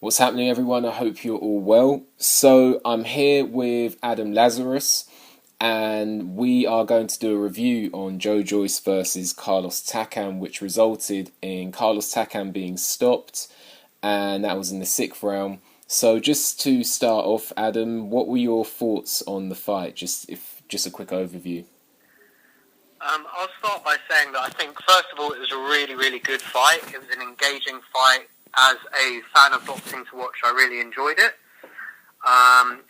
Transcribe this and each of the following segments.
What's happening, everyone? I hope you're all well. So, I'm here with Adam Lazarus, and we are going to do a review on Joyce versus Carlos Takam, which resulted in Carlos Takam being stopped, and that was in the sixth round. So, just to start off, Adam, what were your thoughts on the fight? Just a quick overview. I'll start by saying that I think, first of all, it was a really, really good fight. It was an engaging fight. As a fan of boxing to watch, I really enjoyed it. I'm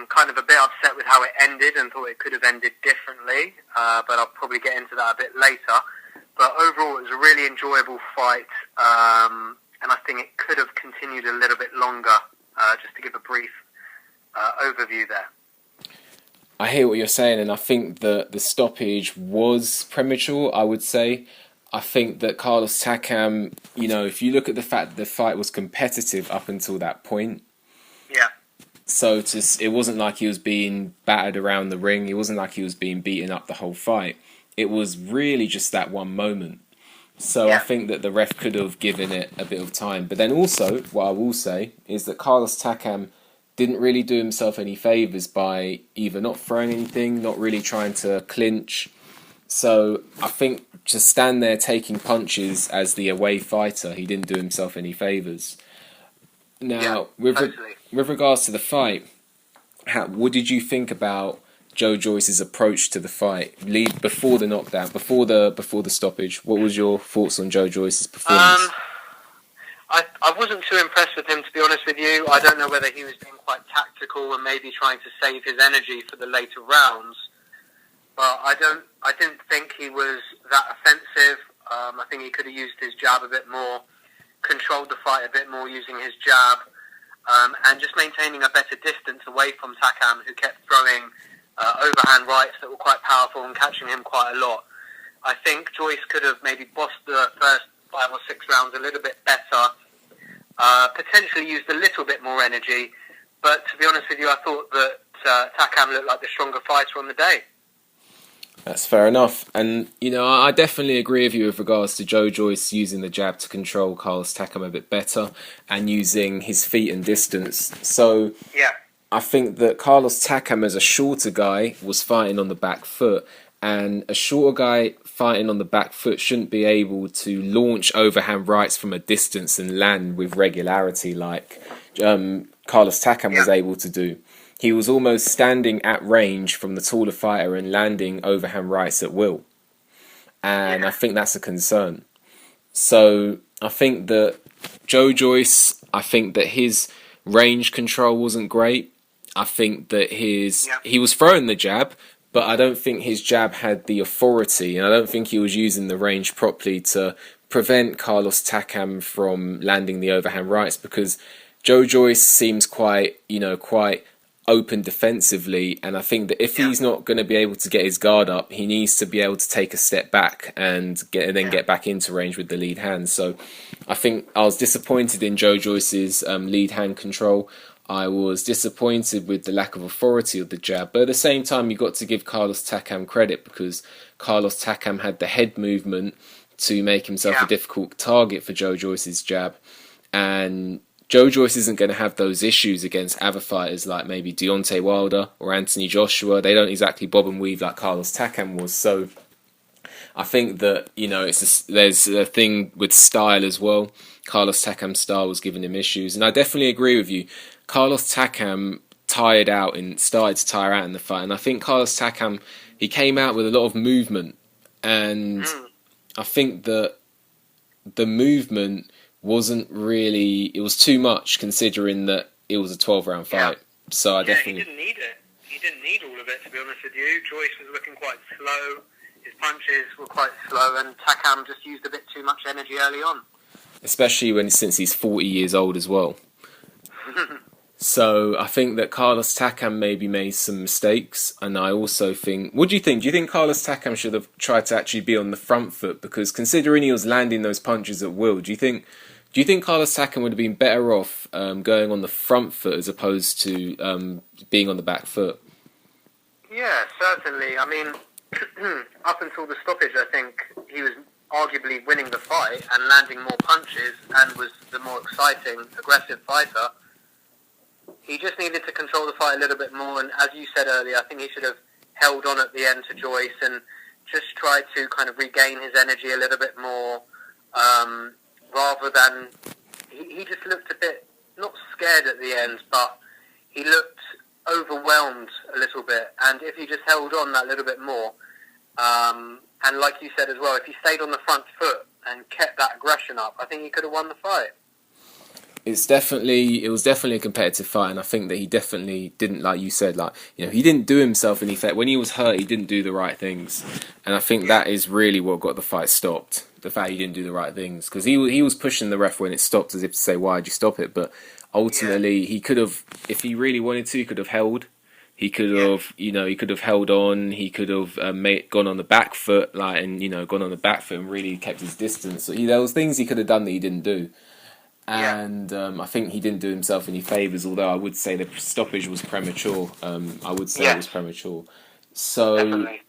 kind of a bit upset with how it ended and thought it could have ended differently, but I'll probably get into that a bit later. But overall, it was a really enjoyable fight, and I think it could have continued a little bit longer, just to give a brief overview there. I hear what you're saying, and I think that the stoppage was premature, I would say. I think that Carlos Takam, if you look at the fact that the fight was competitive up until that point. Yeah. So it wasn't like he was being battered around the ring. It wasn't like he was being beaten up the whole fight. It was really just that one moment. So yeah. I think that the ref could have given it a bit of time. But then also, what I will say is that Carlos Takam didn't really do himself any favours by either not throwing anything, not really trying to clinch. So I think to stand there taking punches as the away fighter, he didn't do himself any favours. Now, with regards to the fight, what did you think about Joyce's approach to the fight before the knockdown, before the stoppage? What was your thoughts on Joyce's performance? I wasn't too impressed with him, to be honest with you. I don't know whether he was being quite tactical and maybe trying to save his energy for the later rounds. But I didn't think he was that offensive. I think he could have used his jab a bit more, controlled the fight a bit more using his jab, and just maintaining a better distance away from Takam, who kept throwing overhand rights that were quite powerful and catching him quite a lot. I think Joyce could have maybe bossed the first 5 or 6 rounds a little bit better, potentially used a little bit more energy, but to be honest with you, I thought that Takam looked like the stronger fighter on the day. That's fair enough. And, I definitely agree with you with regards to Joyce using the jab to control Carlos Takam a bit better and using his feet and distance. So, yeah. I think that Carlos Takam, as a shorter guy, was fighting on the back foot. And a shorter guy fighting on the back foot shouldn't be able to launch overhand rights from a distance and land with regularity like Carlos Takam was able to do. He was almost standing at range from the taller fighter and landing overhand rights at will. And I think that's a concern. So I think that Joyce, I think that his range control wasn't great. I think that he was throwing the jab, but I don't think his jab had the authority, and I don't think he was using the range properly to prevent Carlos Takam from landing the overhand rights, because Joyce seems quite open defensively, and I think that if he's not going to be able to get his guard up, he needs to be able to take a step back and get back into range with the lead hand. So I think I was disappointed in Joyce's lead hand control. I was disappointed with the lack of authority of the jab, but at the same time, you've got to give Carlos Takam credit, because Carlos Takam had the head movement to make himself a difficult target for Joyce's jab, and Joyce isn't going to have those issues against other fighters like maybe Deontay Wilder or Anthony Joshua. They don't exactly bob and weave like Carlos Takam was. So I think that, there's a thing with style as well. Carlos Takam's style was giving him issues. And I definitely agree with you. Carlos Takam started to tire out in the fight. And I think Carlos Takam, he came out with a lot of movement. And I think that the movement wasn't really, it was too much considering that it was a 12-round fight. So I definitely... he didn't need it. He didn't need all of it, to be honest with you. Joyce was looking quite slow. His punches were quite slow, and Takam just used a bit too much energy early on. Especially since he's 40 years old as well. So I think that Carlos Takam maybe made some mistakes, and I also think... What do you think? Do you think Carlos Takam should have tried to actually be on the front foot? Because considering he was landing those punches at will, do you think Carlos Takam would have been better off going on the front foot as opposed to being on the back foot? Yeah, certainly. I mean, up until the stoppage, I think he was arguably winning the fight and landing more punches and was the more exciting, aggressive fighter. He just needed to control the fight a little bit more, and as you said earlier, I think he should have held on at the end to Joyce and just tried to kind of regain his energy a little bit more, rather than... He just looked a bit, not scared at the end, but he looked overwhelmed a little bit, and if he just held on that little bit more, and like you said as well, if he stayed on the front foot and kept that aggression up, I think he could have won the fight. It was definitely a competitive fight, and I think that he definitely didn't, like you said, he didn't do himself any favor. When he was hurt, he didn't do the right things, and I think that is really what got the fight stopped. The fact he didn't do the right things, because he was pushing the ref when it stopped, as if to say, "Why did you stop it?" But ultimately, he could have, if he really wanted to, he could have held. He could have, he could have held on. He could have gone on the back foot, gone on the back foot and really kept his distance. So there was things he could have done that he didn't do. And I think he didn't do himself any favours, although I would say the stoppage was premature. I would say it was premature. So, definitely.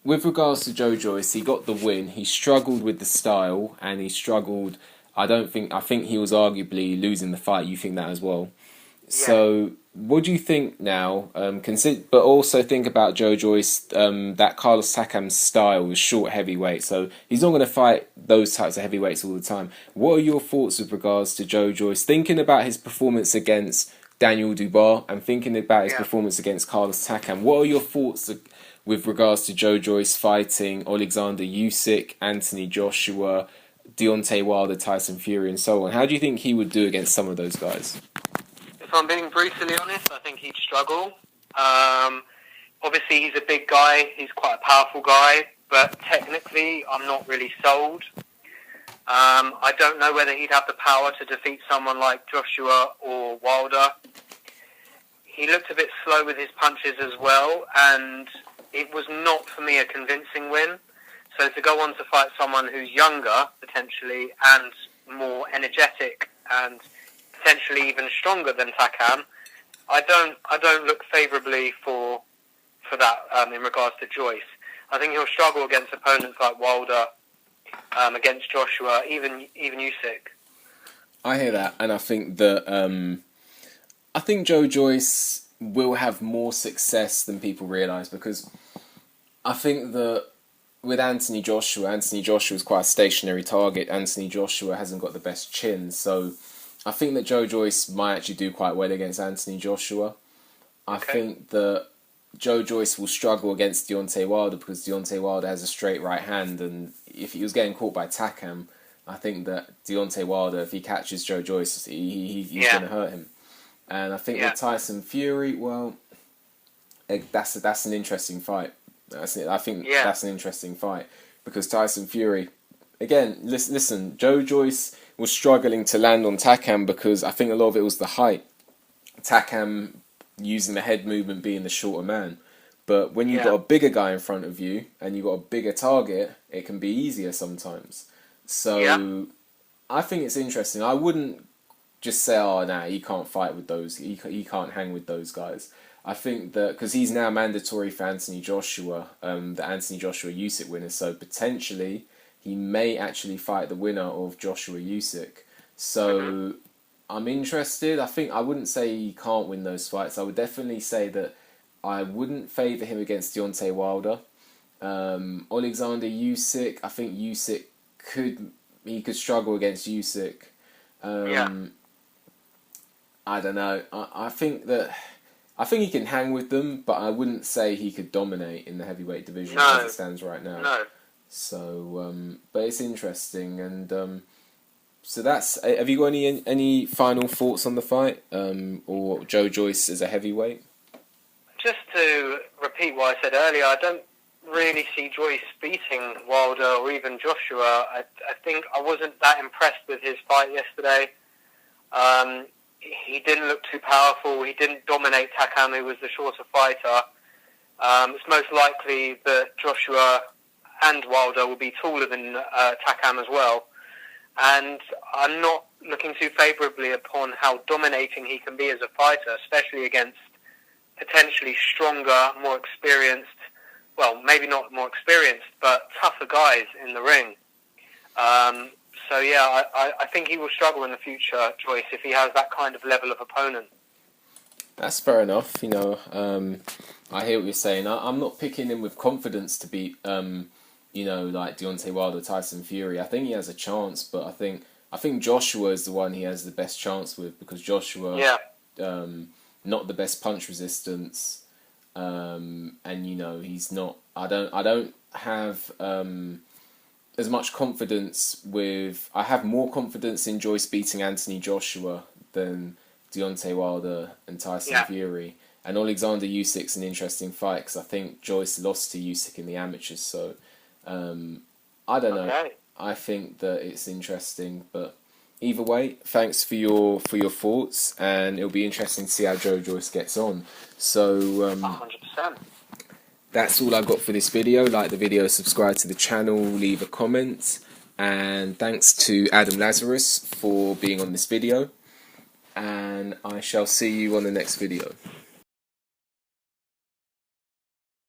With regards to Joe Joyce, he got the win. He struggled with the style, and he struggled... I think he was arguably losing the fight. You think that as well? Yeah. So, what do you think now? But also think about Joe Joyce, that Carlos Takam's style was short heavyweight, so he's not going to fight those types of heavyweights all the time. What are your thoughts with regards to Joe Joyce? Thinking about his performance against Daniel Dubois and thinking about his performance against Carlos Takam, what are your thoughts with regards to Joe Joyce fighting Alexander Usyk, Anthony Joshua, Deontay Wilder, Tyson Fury, and so on? How do you think he would do against some of those guys? If I'm being brutally honest, I think he'd struggle. Obviously, he's a big guy. He's quite a powerful guy. But technically, I'm not really sold. I don't know whether he'd have the power to defeat someone like Joshua or Wilder. He looked a bit slow with his punches as well. And it was not, for me, a convincing win. So to go on to fight someone who's younger, potentially, and more energetic and potentially even stronger than Takam, I don't look favourably for that in regards to Joyce. I think he'll struggle against opponents like Wilder, against Joshua, even Usyk. I hear that, and I think that I think Joe Joyce will have more success than people realise, because I think that with Anthony Joshua is quite a stationary target. Anthony Joshua hasn't got the best chin, so I think that Joe Joyce might actually do quite well against Anthony Joshua. I think that Joe Joyce will struggle against Deontay Wilder, because Deontay Wilder has a straight right hand, and if he was getting caught by Takam, I think that Deontay Wilder, if he catches Joe Joyce, he's going to hurt him. And I think with Tyson Fury, well, that's an interesting fight. That's an interesting fight, because Tyson Fury, again, listen, Joe Joyce was struggling to land on Takam because I think a lot of it was the height. Takam using the head movement, being the shorter man. But when you've got a bigger guy in front of you and you've got a bigger target, it can be easier sometimes. So I think it's interesting. I wouldn't just say, "Oh, nah, he can't fight with those. He can't hang with those guys." I think that because he's now mandatory for Anthony Joshua, the Anthony Joshua Usyk winner, so potentially he may actually fight the winner of Joshua Usyk. So I'm interested. I think I wouldn't say he can't win those fights. I would definitely say that I wouldn't favour him against Deontay Wilder. Alexander Usyk, I think Usyk could struggle against Usyk. I don't know. I think he can hang with them, but I wouldn't say he could dominate in the heavyweight division as it stands right now. No. So, but it's interesting, and so that's. Have you got any final thoughts on the fight, or Joe Joyce as a heavyweight? Just to repeat what I said earlier, I don't really see Joyce beating Wilder or even Joshua. I think I wasn't that impressed with his fight yesterday. He didn't look too powerful. He didn't dominate Takam, who was the shorter fighter. It's most likely that Joshua and Wilder will be taller than Takam as well. And I'm not looking too favourably upon how dominating he can be as a fighter, especially against potentially stronger, more experienced well, maybe not more experienced, but tougher guys in the ring. So yeah, I think he will struggle in the future, Joyce, if he has that kind of level of opponent. That's fair enough. You know, I hear what you're saying. I'm not picking him with confidence to beat, you know, like Deontay Wilder, Tyson Fury. I think he has a chance, but I think Joshua is the one he has the best chance with, because Joshua, not the best punch resistance, and you know he's not. I don't have as much confidence with. I have more confidence in Joyce beating Anthony Joshua than Deontay Wilder and Tyson Fury. And Alexander Usyk's an interesting fight, because I think Joyce lost to Usyk in the amateurs. So I don't know. Okay. I think that it's interesting, but either way, thanks for your thoughts, and it'll be interesting to see how Joe Joyce gets on. So 100%. That's all I got for this video. Like the video, subscribe to the channel, leave a comment, and thanks to Adam Lazarus for being on this video. And I shall see you on the next video.